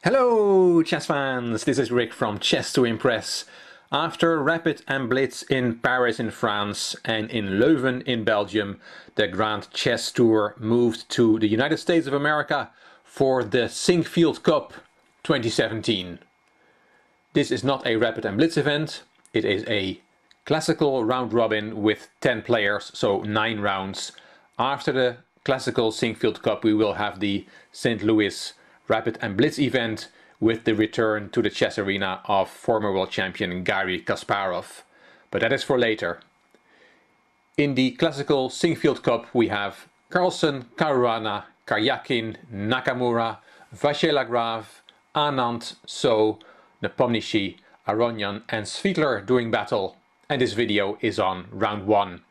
Hello chess fans, this is Rick from Chess to Impress. After Rapid and Blitz in Paris in France and in Leuven in Belgium, the Grand Chess Tour moved to the United States of America for the Sinquefield Cup 2017. This is not a Rapid and Blitz event, it is a classical round robin with 10 players, so 9 rounds. After the classical Sinquefield Cup we will have the St. Louis Rapid and Blitz event with the return to the chess arena of former world champion Garry Kasparov. But that is for later. In the classical Sinquefield Cup we have Carlsen, Caruana, Karyakin, Nakamura, Vachier-Lagrave, Anand, So, Nepomniachtchi, Aronian and Svidler doing battle. And this video is on round 1.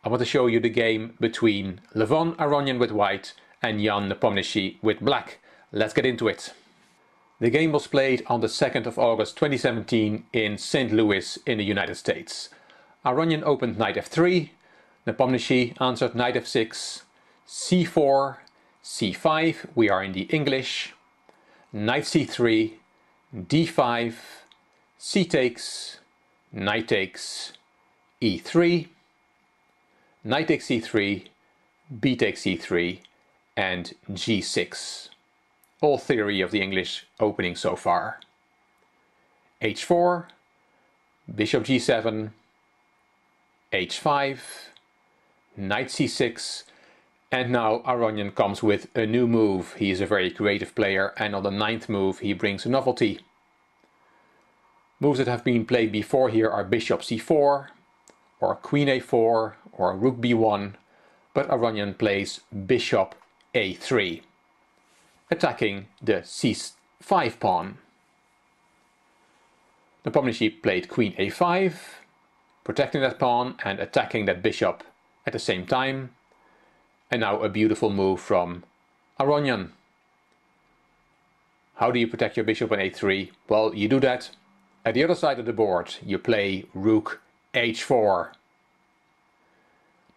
I want to show you the game between Levon Aronian with white and Jan Nepomniachtchi with black. Let's get into it. The game was played on the 2nd of August 2017 in St. Louis in the United States. Aronian opened knight f3, Nepomniachtchi answered knight f6, c4, c5, we are in the English, knight c3, d5, c takes, knight takes, e3, knight takes c3, b takes c3 and g6. All theory of the English opening so far. h4, bishop g7, h5, knight c6, and now Aronian comes with a new move. He is a very creative player and on the 9th move he brings a novelty. Moves that have been played before here are bishop c4, or queen a4, or rook b1, but Aronian plays bishop a3. Attacking the c5 pawn. Nepomniachtchi played queen a5, protecting that pawn and attacking that bishop at the same time. And now a beautiful move from Aronian. How do you protect your bishop on a3? Well, you do that. At the other side of the board, you play rook h4.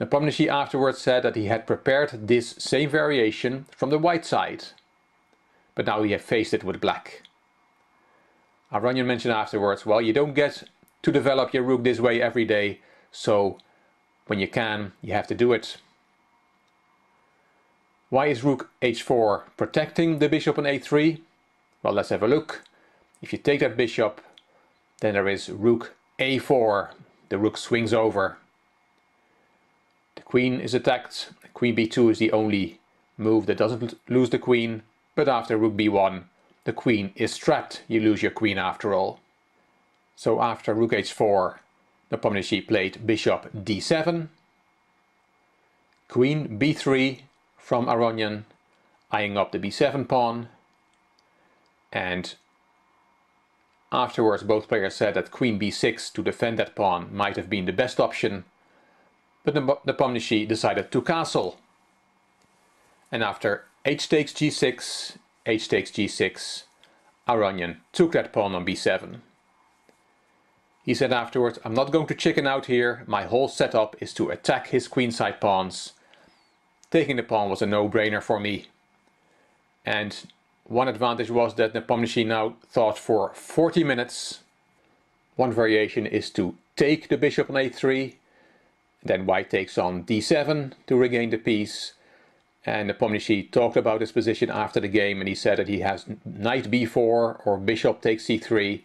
Nepomniachtchi afterwards said that he had prepared this same variation from the white side. But now he has faced it with black. Aronian mentioned afterwards, well, you don't get to develop your rook this way every day, so when you can, you have to do it. Why is rook h4 protecting the bishop on a3? Well, let's have a look. If you take that bishop, then there is rook a4. The rook swings over. The queen is attacked. Queen b2 is the only move that doesn't lose the queen. But after rook b1, the queen is trapped. You lose your queen after all. So after rook h4, Nepomniachtchi played bishop d7, queen b3 from Aronian, eyeing up the b7 pawn. And afterwards both players said that queen b6 to defend that pawn might have been the best option. But Nepomniachtchi decided to castle. And after h takes g6, h takes g6, Aronian took that pawn on b7. He said afterwards, I'm not going to chicken out here, my whole setup is to attack his queenside pawns. Taking the pawn was a no-brainer for me. And one advantage was that Nepomniachtchi now thought for 40 minutes. One variation is to take the bishop on a3, then white takes on d7 to regain the piece. And Nepomniachtchi talked about his position after the game and he said that he has knight b4 or bishop takes c3.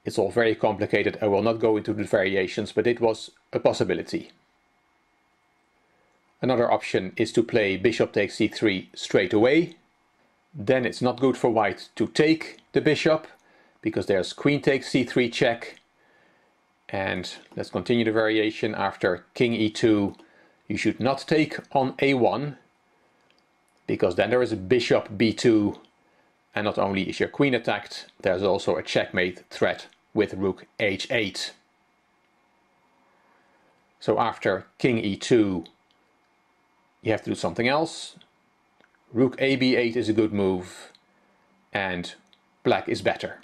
It's all very complicated. I will not go into the variations, but it was a possibility. Another option is to play bishop takes c3 straight away. Then it's not good for white to take the bishop because there's queen takes c3 check. And let's continue the variation. After king e2, you should not take on a1. Because then there is a bishop b2 and not only is your queen attacked, there's also a checkmate threat with rook h8. So after king e2 you have to do something else. Rook a b8 is a good move and black is better.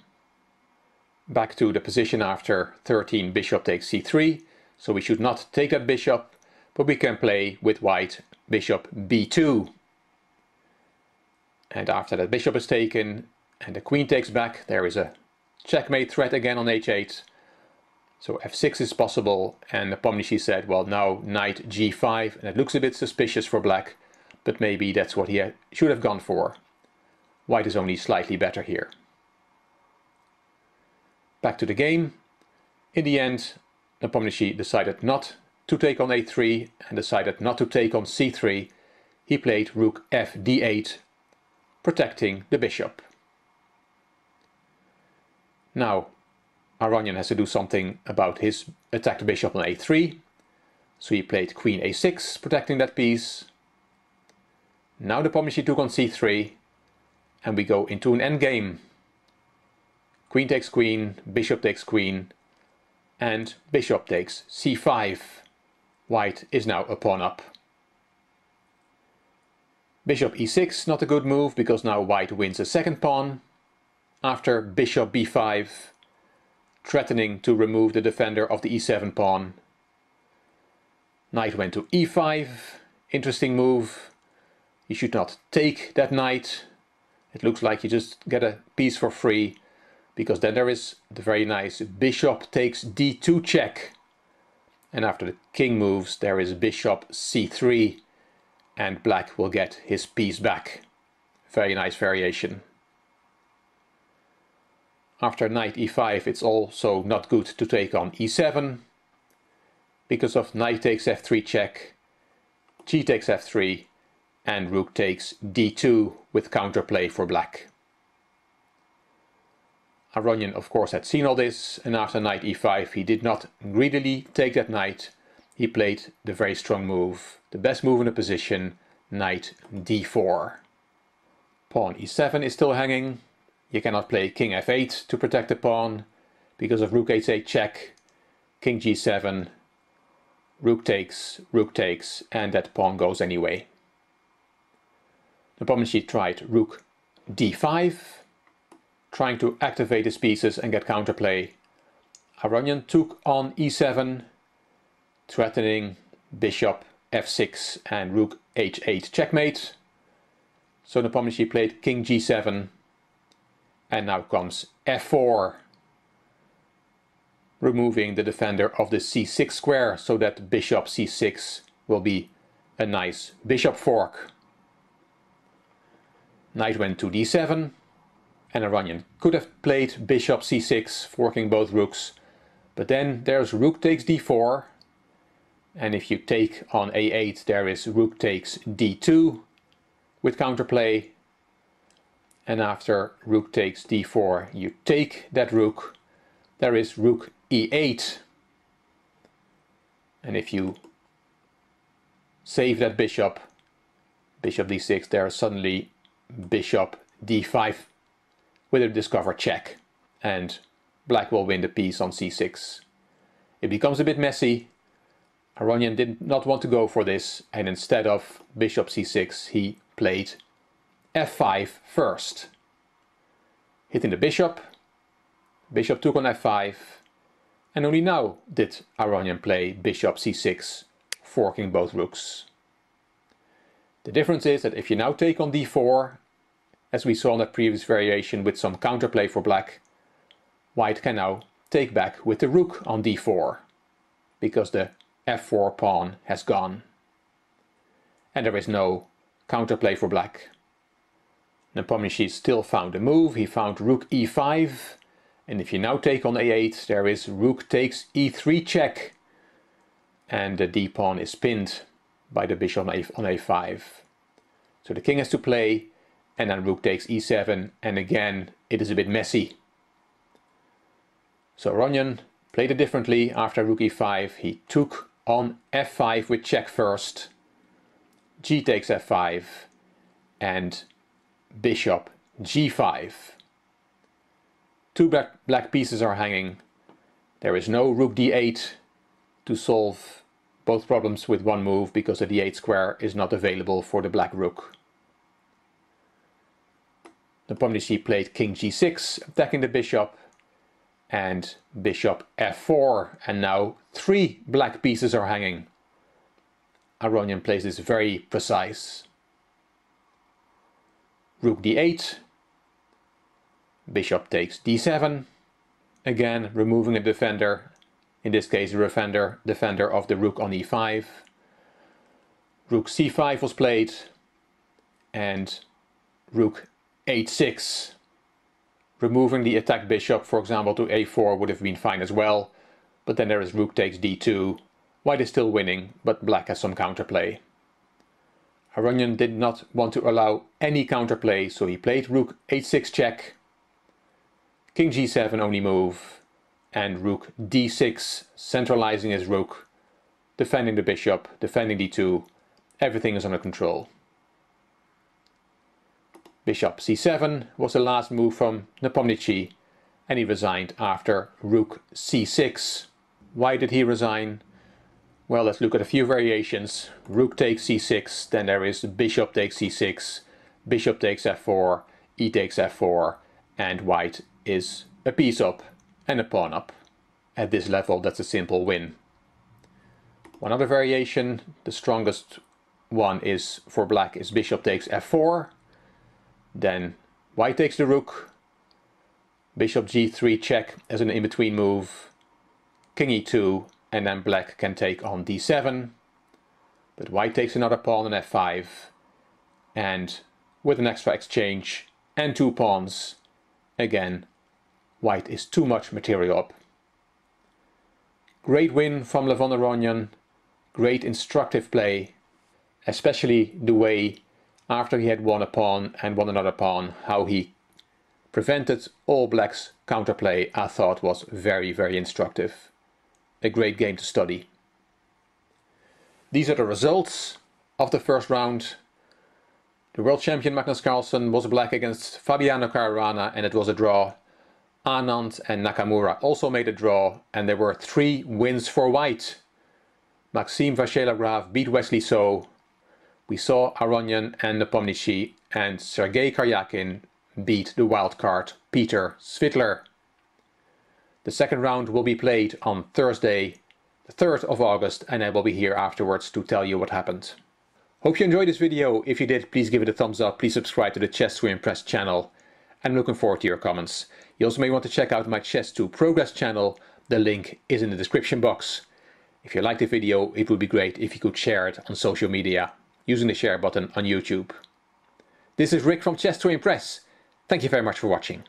Back to the position after 13 bishop takes c3, so we should not take that bishop, but we can play with white bishop b2. And after that bishop is taken and the queen takes back. There is a checkmate threat again on h8. So f6 is possible, and Nepomniachtchi said, well, now knight g5, and it looks a bit suspicious for black, but maybe that's what he should have gone for. White is only slightly better here. Back to the game. In the end, Nepomniachtchi decided not to take on a3 and decided not to take on c3. He played rook f d8, protecting the bishop. Now, Aronian has to do something about his attacked bishop on a3. So he played queen a6, protecting that piece. Now Nepomniachtchi took on c3, and we go into an endgame. Queen takes queen, bishop takes queen, and bishop takes c5. White is now a pawn up. Bishop e6, not a good move, because now white wins a second pawn. After bishop b5, threatening to remove the defender of the e7 pawn. Knight went to e5, interesting move. You should not take that knight. It looks like you just get a piece for free, because then there is the very nice bishop takes d2 check. And after the king moves, there is bishop c3, and black will get his piece back. Very nice variation. After knight e5, it's also not good to take on e7, because of knight takes f3 check, g takes f3, and rook takes d2 with counterplay for black. Aronian, of course, had seen all this, and after knight e5 he did not greedily take that knight. He played the very strong move, the best move in the position, knight d4. Pawn e7 is still hanging. You cannot play king f8 to protect the pawn, because of rook h8 check, king g7, rook takes, and that pawn goes anyway. Nepomniachtchi tried rook d5, trying to activate his pieces and get counterplay. Aronian took on e7, threatening bishop f6 and rook h8 checkmate. So Nepomniachtchi played king g7, and now comes f4, removing the defender of the c6 square, so that bishop c6 will be a nice bishop fork. Knight went to d7, and Aronian could have played bishop c6, forking both rooks, but then there's rook takes d4, and if you take on a8, there is rook takes d2 with counterplay, and after rook takes d4 you take that rook. There is rook e8, and if you save that bishop, bishop d6, there is suddenly bishop d5 with a discover check, and black will win the piece on c6. It becomes a bit messy. Aronian did not want to go for this, and instead of bishop c6 he played f5 first, hitting the bishop. Bishop took on f5, and only now did Aronian play bishop c6, forking both rooks. The difference is that if you now take on d4, as we saw in that previous variation with some counterplay for black, white can now take back with the rook on d4, because the f4 pawn has gone, and there is no counterplay for black. Nepomniachtchi still found a move. He found rook e5, and if you now take on a8, there is rook takes e3 check, and the d pawn is pinned by the bishop on a5. So the king has to play, and then rook takes e7, and again it is a bit messy. So Aronian played it differently. After rook e5 he took on f5 with check first, g takes f5, and bishop g5. Two black pieces are hanging. There is no rook d8 to solve both problems with one move, because the d8 square is not available for the black rook. Nepomniachtchi played king g6, attacking the bishop, and bishop f4, and now three black pieces are hanging. Aronian plays this very precise. Rook d8, Bishop takes d7, again removing a defender, in this case the defender of the rook on e5. Rook c5 was played, and rook h6. Removing the attacked bishop, for example, to a4 would have been fine as well, but then there is rook takes d2. White is still winning, but black has some counterplay. Aronian did not want to allow any counterplay, so he played rook h6 check, king g7 only move, and rook d6, centralizing his rook, defending the bishop, defending d2. Everything is under control. Bishop c7 was the last move from Nepomniachtchi, and he resigned after rook c6. Why did he resign? Well, let's look at a few variations. Rook takes c6, then there is bishop takes c6, bishop takes f4, e takes f4, and white is a piece up and a pawn up. At this level, that's a simple win. One other variation, the strongest one is for black, is bishop takes f4, then white takes the rook, bishop g3 check as an in-between move, king e2, and then black can take on d7, but white takes another pawn on f5, and with an extra exchange and two pawns, again, white is too much material up. Great win from Levon Aronian, great instructive play, especially the way after he had won a pawn and won another pawn, how he prevented all black's counterplay, I thought was very, very instructive. A great game to study. These are the results of the first round. The world champion Magnus Carlsen was black against Fabiano Caruana, and it was a draw. Anand and Nakamura also made a draw, and there were 3 wins for white. Maxime Vachier-Lagrave beat Wesley So. We saw Aronian and Nepomniachtchi, and Sergei Karyakin beat the wildcard Peter Svidler. The second round will be played on Thursday, the 3rd of August, and I will be here afterwards to tell you what happened. Hope you enjoyed this video. If you did, please give it a thumbs up. Please subscribe to the Chess to Impress channel. I'm looking forward to your comments. You also may want to check out my Chess to Progress channel. The link is in the description box. If you liked the video, it would be great if you could share it on social media using the share button on YouTube. This is Rick from Chess to Impress. Thank you very much for watching.